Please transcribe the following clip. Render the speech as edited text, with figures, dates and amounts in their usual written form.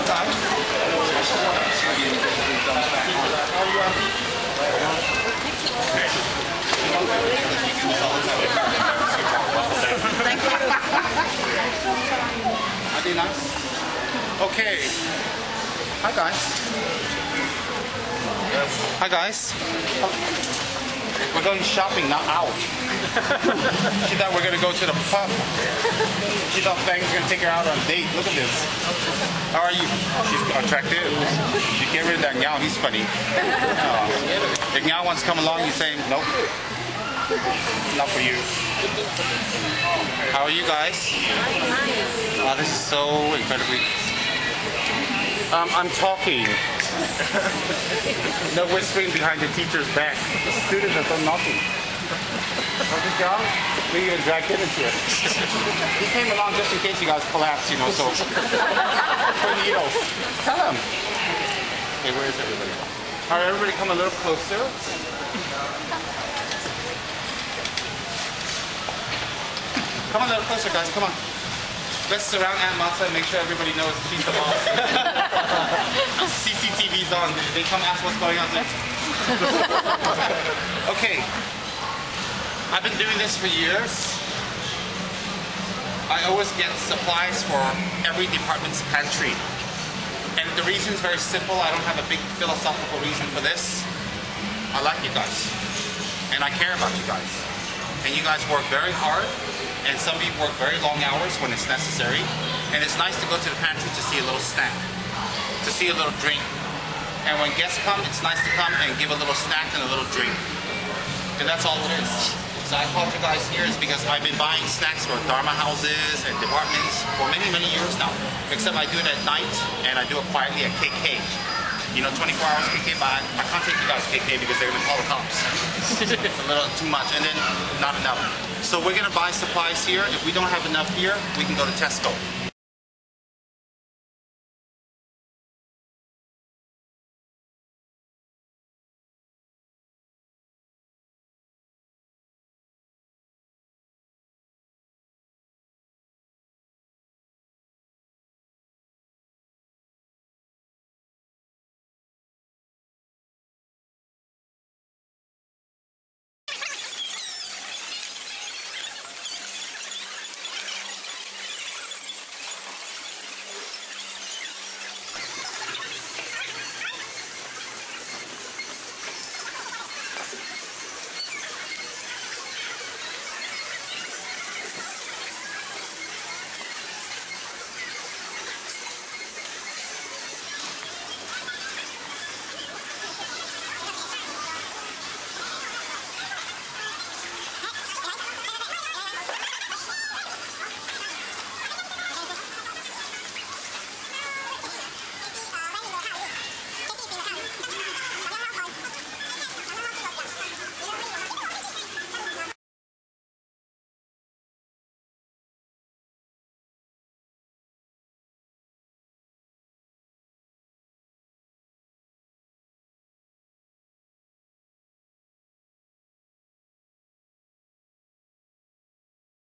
Thank you. Are they nice? Okay. Hi guys. Hi guys. We're going shopping, not out. She thought we're gonna go to the pub. She thought Fang's gonna take her out on a date. Look at this. How are you? She's attractive. You get rid of that Nyao, he's funny. If Nyao wants to come along, you say, nope. Not for you. How are you guys? Oh, this is so incredibly... I'm talking. No whispering behind the teacher's back. The students are so naughty. Okay, John? We even dragged him into it. He came along just in case you guys collapse, you know, so... For needles. Tell him. Okay, where is everybody? All right, everybody come a little closer. Come a little closer, guys. Come on. Let's surround Aunt Matza and make sure everybody knows she's the boss. CCTV's on. They come ask what's going on next. Okay. I've been doing this for years. I always get supplies for every department's pantry. And the reason is very simple. I don't have a big philosophical reason for this. I like you guys. And I care about you guys. And you guys work very hard. And some people work very long hours when it's necessary. And it's nice to go to the pantry to see a little snack, to see a little drink. And when guests come, it's nice to come and give a little snack and a little drink. And that's all it is. So I called you guys here is because I've been buying snacks for Dharma houses and departments for many, many years now. Except I do it at night and I do it quietly at KK. You know, 24 hours KK, but I can't take you guys to KK because they're going to call the cops. It's a little too much, and then not enough. So we're going to buy supplies here. If we don't have enough here, we can go to Tesco.